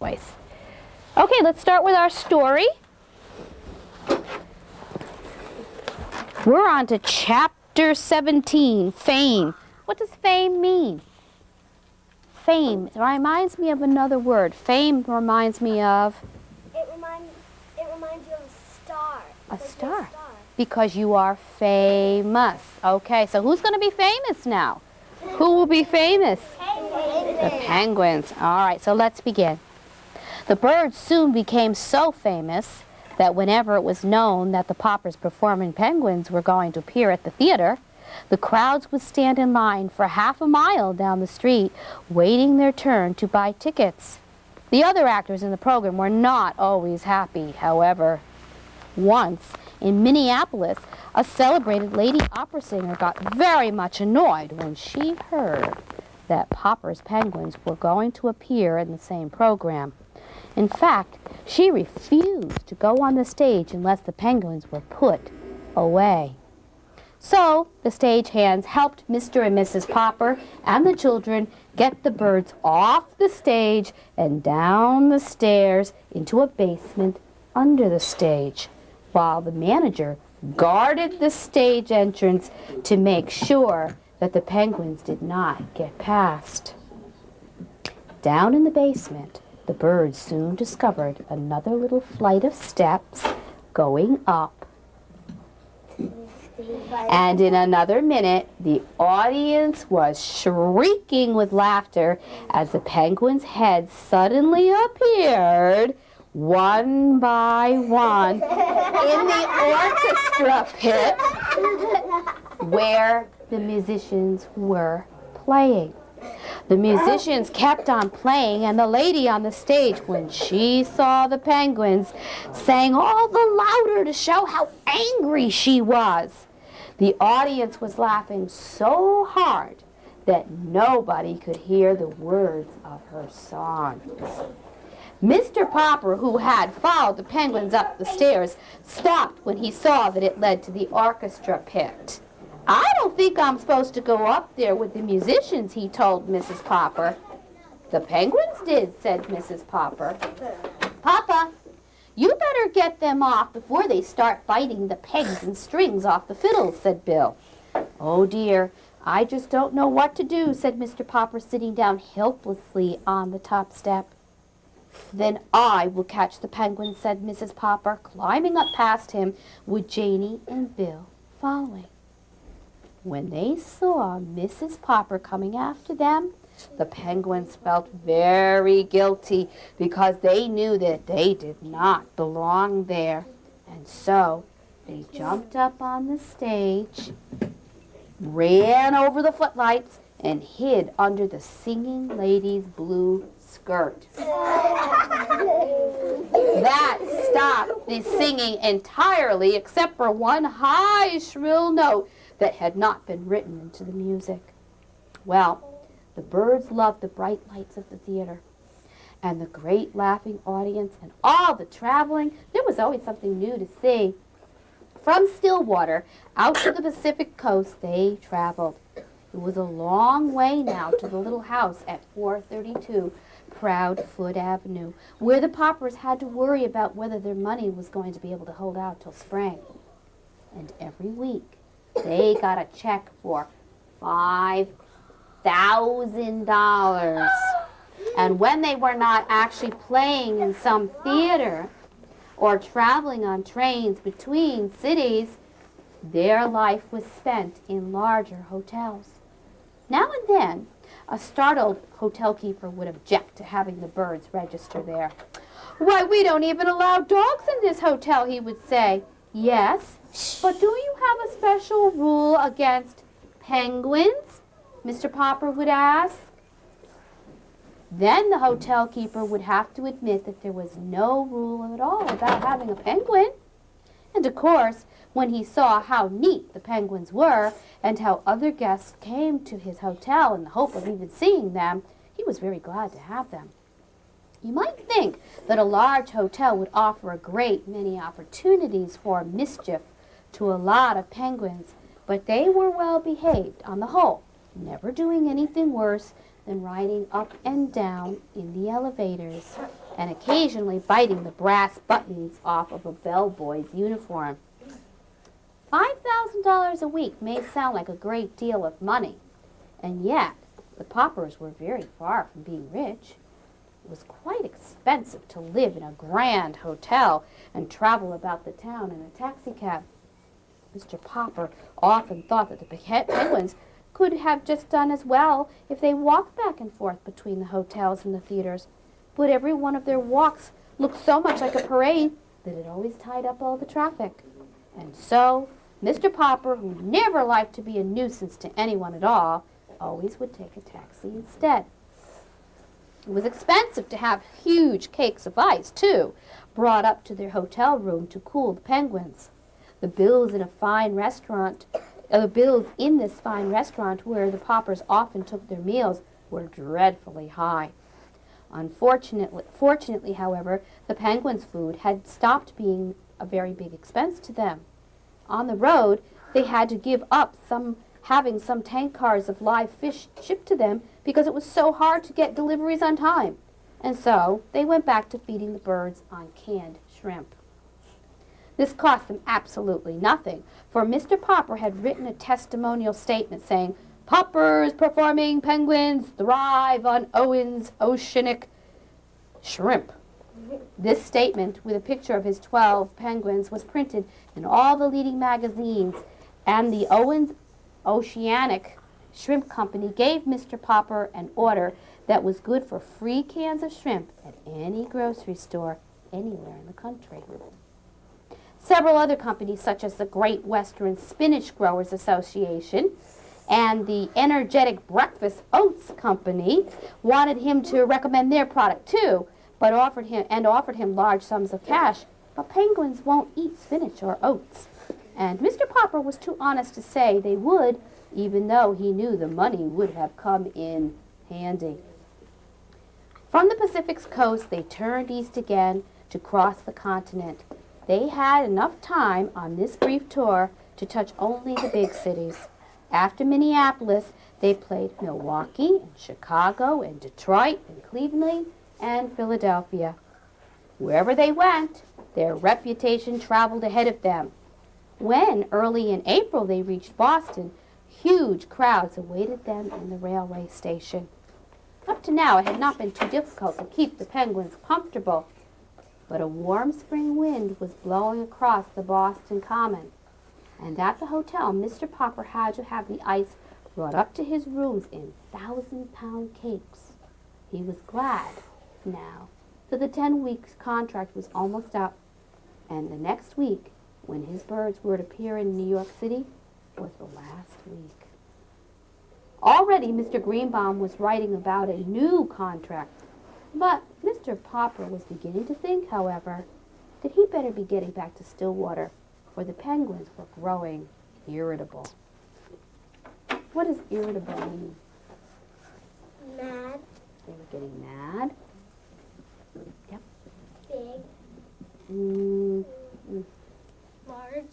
voice. Okay, let's start with our story. We're on to chapter 17, fame. What does fame mean? Fame, it reminds me of another word. Fame reminds me of? It reminds you of a star. A star. Because you are famous. Okay, so who's going to be famous now? Who will be famous? The penguins. All right, so let's begin. The birds soon became so famous that whenever it was known that the Poppers performing penguins were going to appear at the theater, the crowds would stand in line for half a mile down the street, waiting their turn to buy tickets. The other actors in the program were not always happy, however. Once, in Minneapolis, a celebrated lady opera singer got very much annoyed when she heard that Popper's penguins were going to appear in the same program. In fact, she refused to go on the stage unless the penguins were put away. So the stagehands helped Mr. and Mrs. Popper and the children get the birds off the stage and down the stairs into a basement under the stage, while the manager guarded the stage entrance to make sure that the penguins did not get past. Down in the basement, the birds soon discovered another little flight of steps going up. And in another minute, the audience was shrieking with laughter as the penguins' heads suddenly appeared, one by one, in the orchestra pit where the musicians were playing. The musicians kept on playing, and the lady on the stage, when she saw the penguins, sang all the louder to show how angry she was. The audience was laughing so hard that nobody could hear the words of her song. Mr. Popper, who had followed the penguins up the stairs, stopped when he saw that it led to the orchestra pit. "I don't think I'm supposed to go up there with the musicians," he told Mrs. Popper. "The penguins did," said Mrs. Popper. "Papa, you better get them off before they start biting the pegs and strings off the fiddles," said Bill. "Oh dear, I just don't know what to do," said Mr. Popper, sitting down helplessly on the top step. "Then I will catch the penguins," said Mrs. Popper, climbing up past him with Janie and Bill following. When they saw Mrs. Popper coming after them, the penguins felt very guilty because they knew that they did not belong there. And so they jumped up on the stage, ran over the footlights, and hid under the singing lady's blue skirt. That stopped the singing entirely, except for one high, shrill note that had not been written into the music. Well, the birds loved the bright lights of the theater and the great laughing audience and all the traveling. There was always something new to see. From Stillwater out to the Pacific coast they traveled. It was a long way now to the little house at 432 Proudfoot Avenue, where the Poppers had to worry about whether their money was going to be able to hold out till spring. And every week they got a check for $5,000. And when they were not actually playing in some theater or traveling on trains between cities, their life was spent in larger hotels. Now and then, a startled hotel keeper would object to having the birds register there. "Why, we don't even allow dogs in this hotel," he would say. "Yes, but do you have a special rule against penguins?" Mr. Popper would ask. Then the hotel keeper would have to admit that there was no rule at all about having a penguin. And of course, when he saw how neat the penguins were and how other guests came to his hotel in the hope of even seeing them, he was very glad to have them. You might think that a large hotel would offer a great many opportunities for mischief to a lot of penguins, but they were well behaved on the whole, never doing anything worse than riding up and down in the elevators. and occasionally biting the brass buttons off of a bellboy's uniform. $5,000 a week may sound like a great deal of money, and yet the Poppers were very far from being rich. It was quite expensive to live in a grand hotel and travel about the town in a taxicab. Mr. Popper often thought that the Penguins could have just done as well if they walked back and forth between the hotels and the theaters, but every one of their walks looked so much like a parade that it always tied up all the traffic. And so Mr. Popper, who never liked to be a nuisance to anyone at all, always would take a taxi instead. It was expensive to have huge cakes of ice, too, brought up to their hotel room to cool the Penguins. The bills in this fine restaurant where the Poppers often took their meals were dreadfully high. Fortunately, however, the Penguins' food had stopped being a very big expense to them. On the road, they had to give up having some tank cars of live fish shipped to them because it was so hard to get deliveries on time. And so they went back to feeding the birds on canned shrimp. This cost them absolutely nothing, for Mr. Popper had written a testimonial statement saying, "Poppers performing Penguins thrive on Owen's oceanic shrimp." This statement, with a picture of his 12 penguins, was printed in all the leading magazines, and the Owen's Oceanic Shrimp Company gave Mr. Popper an order that was good for free cans of shrimp at any grocery store anywhere in the country. Several other companies, such as the Great Western Spinach Growers Association and the Energetic Breakfast Oats Company, wanted him to recommend their product too, but offered him large sums of cash. But penguins won't eat spinach or oats, and Mr. Popper was too honest to say they would, even though he knew the money would have come in handy. From the Pacific's coast, they turned east again to cross the continent. They had enough time on this brief tour to touch only the big cities. After Minneapolis, they played Milwaukee and Chicago and Detroit and Cleveland and Philadelphia. Wherever they went, their reputation traveled ahead of them. When, early in April, they reached Boston, huge crowds awaited them in the railway station. Up to now, it had not been too difficult to keep the Penguins comfortable, but a warm spring wind was blowing across the Boston Common, and at the hotel, Mr. Popper had to have the ice brought up to his rooms in 1,000-pound cakes. He was glad now that the 10-week contract was almost up, and the next week, when his birds were to appear in New York City, was the last week. Already Mr. Greenbaum was writing about a new contract, but Mr. Popper was beginning to think, however, that he better be getting back to Stillwater, for the Penguins were growing irritable. What does irritable mean? Mad. They were getting mad. Yep. Big. Large.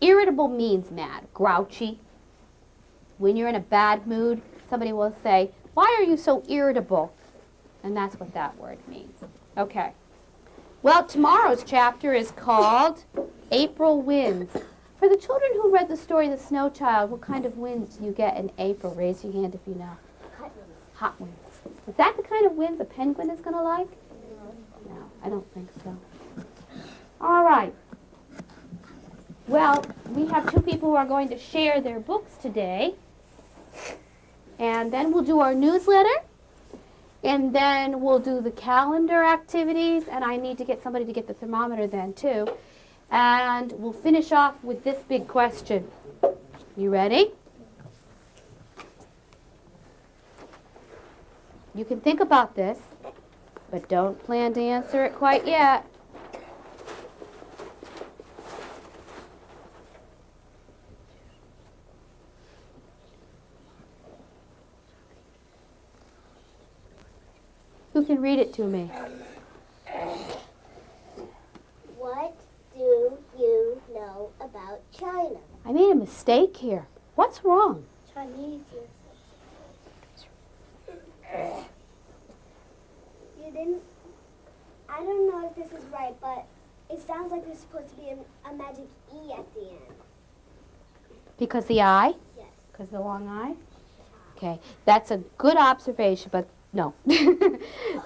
Irritable means mad, grouchy. When you're in a bad mood, somebody will say, "Why are you so irritable?" And that's what that word means. Okay. Well, tomorrow's chapter is called April Winds. For the children who read the story The Snow Child, what kind of winds do you get in April? Raise your hand if you know. Hot winds. Hot winds. Is that the kind of winds a penguin is going to like? No, I don't think so. All right. Well, we have two people who are going to share their books today. And then we'll do our newsletter. And then we'll do the calendar activities. And I need to get somebody to get the thermometer then, too. And we'll finish off with this big question. You ready? You can think about this, but don't plan to answer it quite yet. Who can read it to me? What do you know about China? I made a mistake here. What's wrong? Chinese. You didn't I don't know if this is right, but it sounds like there's supposed to be a magic E at the end. Because the eye? Yes. Because the long eye? Okay, that's a good observation, but no.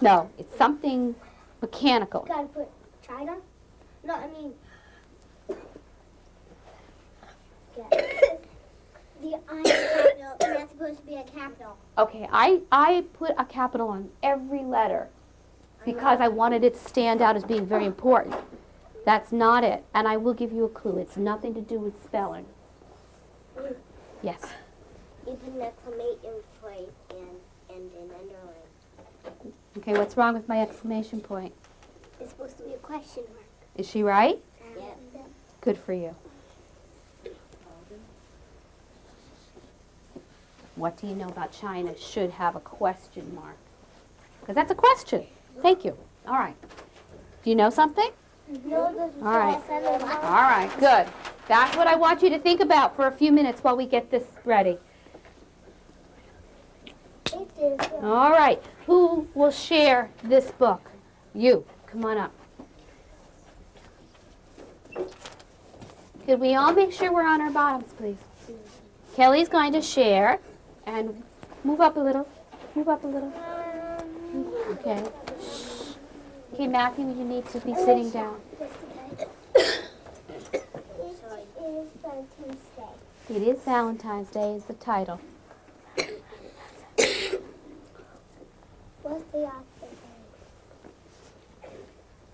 No, it's something mechanical. Gotta put China? No, I mean. The I in capital, and that's supposed to be a capital. Okay, I put a capital on every letter because I wanted it to stand out as being very important. That's not it, and I will give you a clue. It's nothing to do with spelling. Yes. Even an exclamation point and an underline. Okay, what's wrong with my exclamation point? It's supposed to be a question mark. Is she right? Yeah. Good for you. What do you know about China should have a question mark? Because that's a question. Thank you. All right. Do you know something? No, All right. All right, good. That's what I want you to think about for a few minutes while we get this ready. All right. Who will share this book? You. Come on up. Could we all make sure we're on our bottoms, please? Kelly's going to share. And move up a little. Move up a little. Okay. Okay, Matthew, you need to be sitting down. It is Valentine's Day is the title. What's the author name?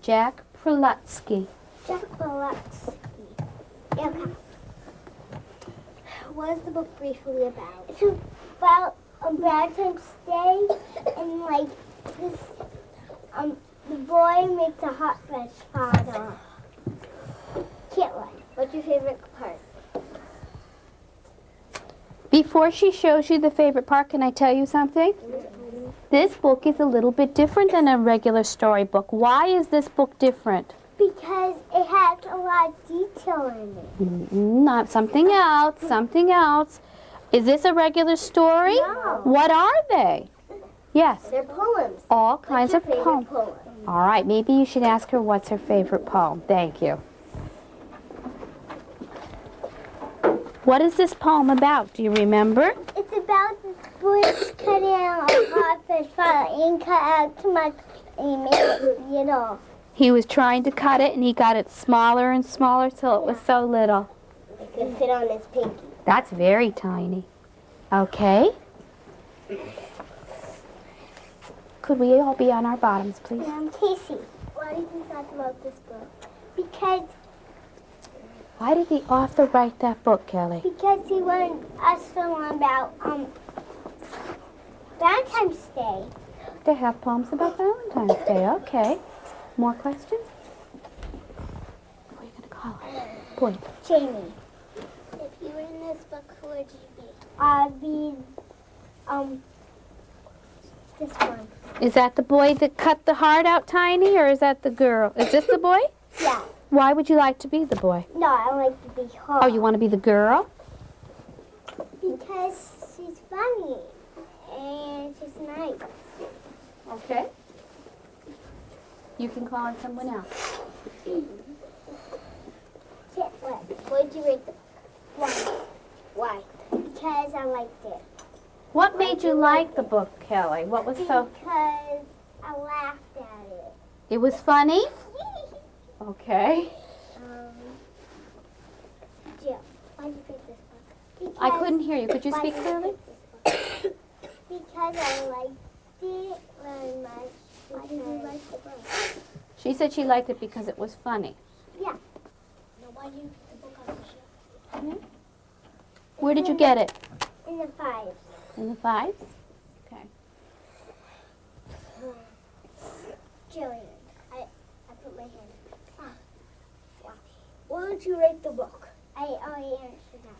Jack Prelutsky. Jack Prelutsky. Okay. What is the book briefly about? It's about Valentine's Day, and like this, the boy makes a hot french fry. Caitlin, what's your favorite part? Before she shows you the favorite part, can I tell you something? This book is a little bit different than a regular storybook. Why is this book different? Because it has a lot of detail in it. Not something else, something else. Is this a regular story? No. What are they? Yes, They're poems. all kinds of What's your favorite poems. poem? All right, maybe you should ask her what's her favorite poem. Thank you. What is this poem about? Do you remember? It's about this boy cutting out a hot french fry and cut out too much and he made it, you know. He was trying to cut it and he got it smaller and smaller till it was so little. It could fit on his pinky. That's very tiny. Okay. Could we all be on our bottoms, please? Casey, why do you think that's about this book? Because Why did the author write that book, Kelly? he wanted us to learn about Valentine's Day. They have poems about Valentine's Day. Okay. More questions? What are you going to call her? Point. Jamie. If you were in this book, who would you be? I'd be this one. Is that the boy that cut the heart out tiny, or is that the girl? Is this the boy? Yeah. Why would you like to be the boy? No, I like to be her. Oh, you want to be the girl? Because she's funny and she's nice. Okay. You can call on someone else. What did you rate the book? Why? Because I liked it. What made you like the book, Kelly? What was so... Because I laughed at it. It was funny? Okay. Jill, why did you pick this book? I couldn't hear you. Could you Why speak did clearly? pick this book? Because I liked it very much. Why did you like the book? She said she liked it because it was funny. Yeah. No, why did you pick the book on the shelf? Where did you get it? In the 5. In the 5s? Okay. Jillian, I put my hand. What would you rate the book? I already answered that.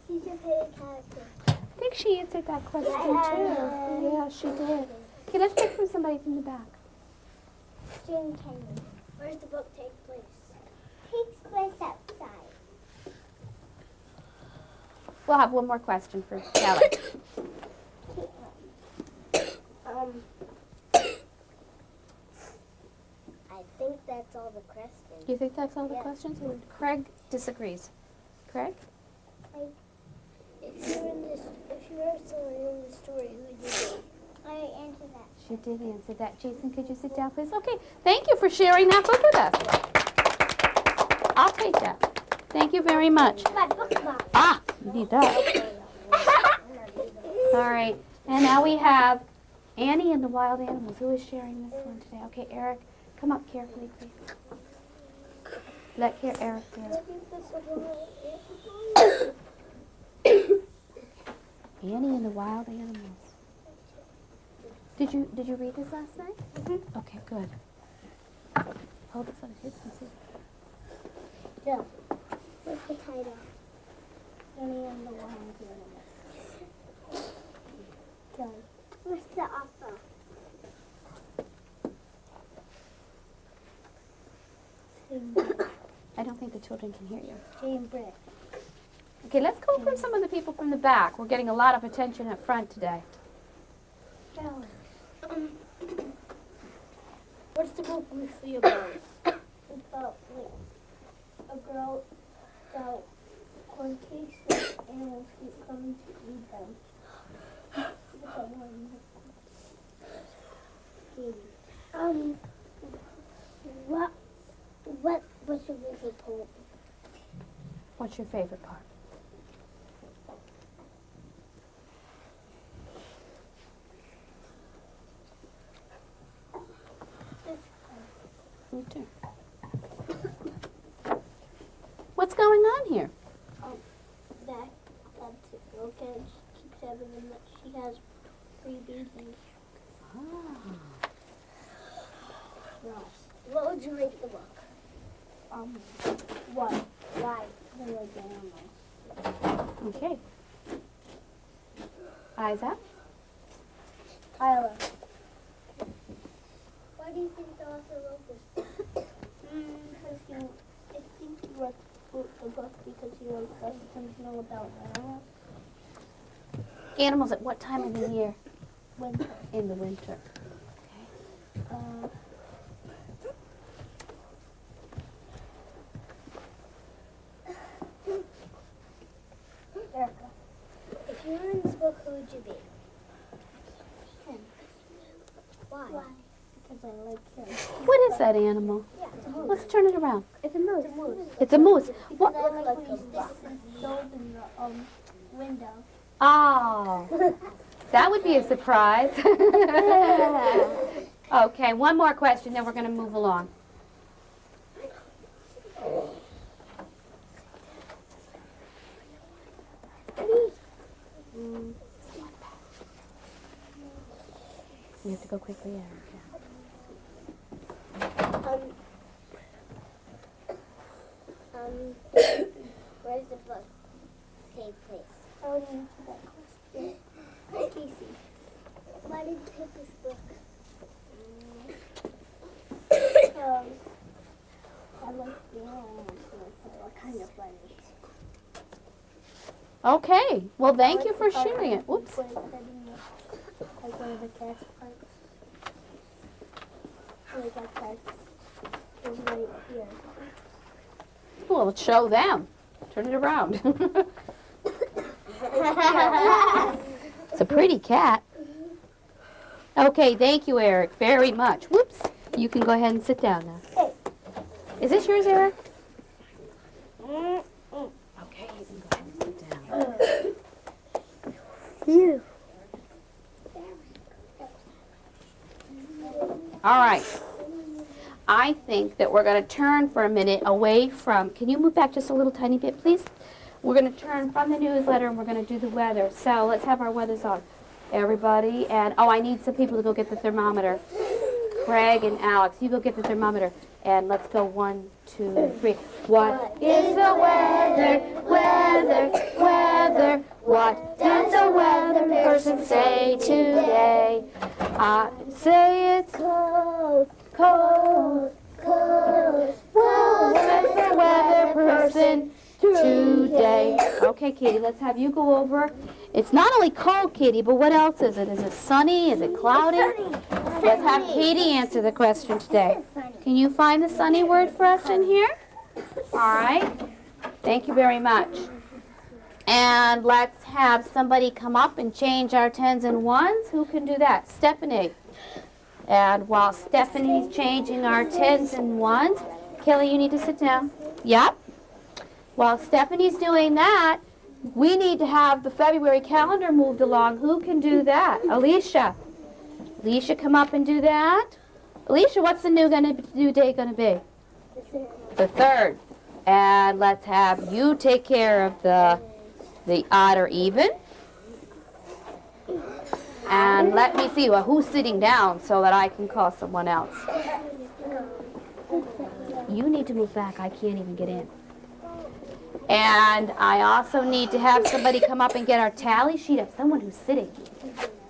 Who's your favorite character? I think she answered that question too. Yeah, she did. Okay, let's pick from somebody from the back. Jane Kenyon. Where does the book take place? Takes place outside. We'll have one more question for Kelly. I think that's all the questions. You think that's all the Yeah. questions? Craig disagrees. Craig? If you were someone in the story, who would you be? I answered that. She did answer that. Jason, could you sit down, please? Okay, thank you for sharing that book with us. I'll take that. Thank you very much. My bookmark. Ah, you need that. All right, and now we have Annie and the Wild Animals. Who is sharing this one today? Okay, Eric, come up carefully, please. Let Eric hear. Annie and the Wild Animals. Did you read this last night? Mm-hmm. Okay, good. Hold this on his and see. Jill, what's the title? Annie and the Wild Animals. Jill, what's the author? I don't think the children can hear you. Jane Britt. Okay, let's go from some of the people from the back. We're getting a lot of attention up front today. Jill. What's the book loosely about? It's about a girl that in case the animals keep coming to eat them. What's your favorite poem? What's your favorite part? Me too. What's going on here? That's it. Okay, she keeps having them. She has 3 babies. What would you rate the book? What? Why? They like animals. Okay. Isaac? Tyler. Why do you think the author wrote this? Because I think he wrote the book because he wants us to know about animals. Animals at what time of the year? Winter. In the winter. Erica, if you were in this book, who would you be? Him. Why? Because I like him. What is that animal? Yeah, it's a moose. Let's turn it around. It's a moose. It's a moose. Because What? I like when he sticks his nose in the window. Oh, that would be a surprise. Okay, one more question, then we're going to move along. You have to go quickly, Eric. Where's the book take place? I would answer that question. Casey, why did you pick this book? I like the animals, so it's kind of funny. Okay, well, thank you for sharing it. Whoops. Like one of the cat's parts. Like that part is right here. Well, let's show them. Turn it around. It's a pretty cat. Okay, thank you, Eric, very much. Whoops. You can go ahead and sit down now. Hey. Is this yours, Eric? Okay, you can go ahead and sit down. You. All right. I think that we're going to turn for a minute away from, can you move back just a little tiny bit, please? We're going to turn from the newsletter and we're going to do the weather. So let's have our weathers on. Everybody, and I need some people to go get the thermometer. Craig and Alex, you go get the thermometer. And let's go 1, 2, 3. What is the weather, weather, weather? What does the weather person say today? I say it's Cold, cold, cold, cold. Says the weather person today. Okay, Katie, let's have you go over It's not only cold, Katie, but what else is it? Is it sunny? Is it cloudy? Let's have Katie answer the question today. Can you find the sunny word for us in here? All right. Thank you very much. And let's have somebody come up and change our 10s and 1s. Who can do that? Stephanie. And while Stephanie's changing our 10s and 1s, Kelly, you need to sit down. Yep. While Stephanie's doing that, we need to have the February calendar moved along. Who can do that? Alicia. Alicia, come up and do that. Alicia, what's the new day going to be? The 3rd. And let's have you take care of the odd or even. And let me see who's sitting down so that I can call someone else. You need to move back. I can't even get in. And I also need to have somebody come up and get our tally sheet of someone who's sitting.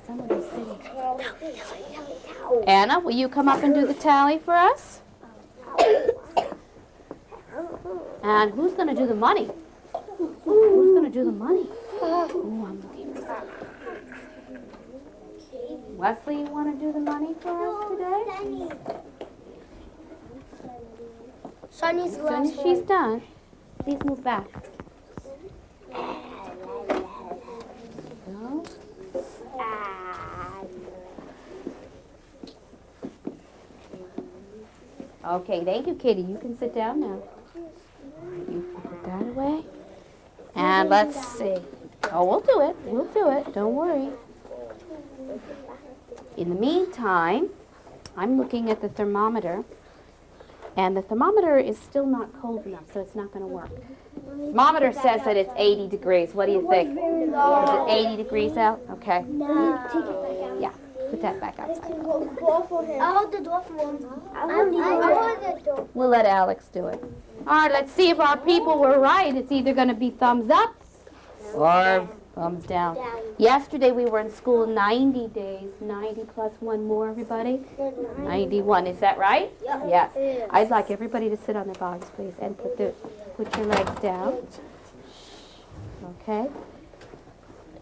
Someone who's sitting. Anna, will you come up and do the tally for us? And who's going to do the money? Who's going to do the money? Ooh, I'm looking for something. Wesley, you want to do the money for us today? Sunny's As soon as she's done, please move back. Go. Okay, thank you, Katie. You can sit down now. You put that away. And let's see. Oh, we'll do it. We'll do it. Don't worry. In the meantime, I'm looking at the thermometer. And the thermometer is still not cold enough, so it's not going to work. The thermometer says that it's 80 degrees. What do you think? Is it 80 degrees out? Okay. Yeah, put that back outside. I'll hold the door for him. I'll hold the door. We'll let Alex do it. All right, let's see if our people were right. It's either going to be thumbs up or thumbs down. Yesterday we were in school 90 days. 90 plus one more, everybody? 91. Is that right? Yes. I'd like everybody to sit on their bodies, please, and put your legs down. Okay.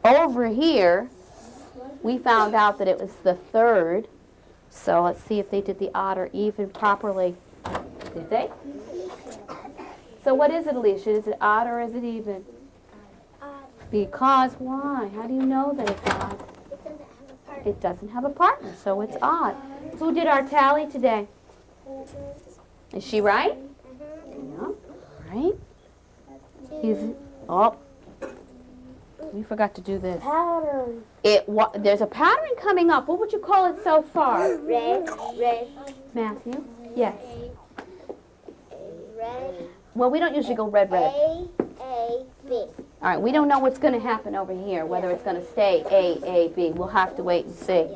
Over here, we found out that it was the 3rd. So let's see if they did the odd or even properly. Did they? So what is it, Alicia? Is it odd or is it even? Because why? How do you know that it's odd? It doesn't have a partner, so it's odd. Who did our tally today? Is she right? Yeah, right. We forgot to do this. Pattern. There's a pattern coming up. What would you call it so far? Red. Matthew? Yes. Red. Well, we don't usually go red. A, B. All right, we don't know what's going to happen over here, whether it's going to stay A, B. We'll have to wait and see.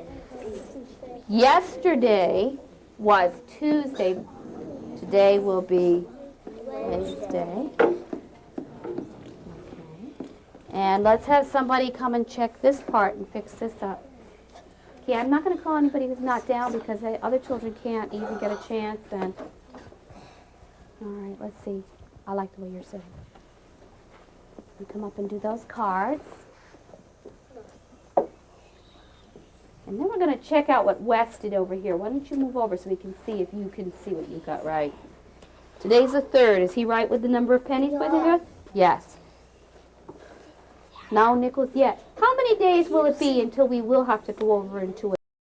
Yesterday was Tuesday. Today will be Wednesday. Okay. And let's have somebody come and check this part and fix this up. Okay, I'm not going to call anybody who's not down because other children can't even get a chance. And all right, let's see. I like the way you're sitting. You come up and do those cards. And then we're going to check out what Wes did over here. Why don't you move over so we can see if you can see what you got right. Today's the 3rd. Is he right with the number of pennies with it? Yes. No, Nicholas, yes. How many days will it be until we will have to go over into it?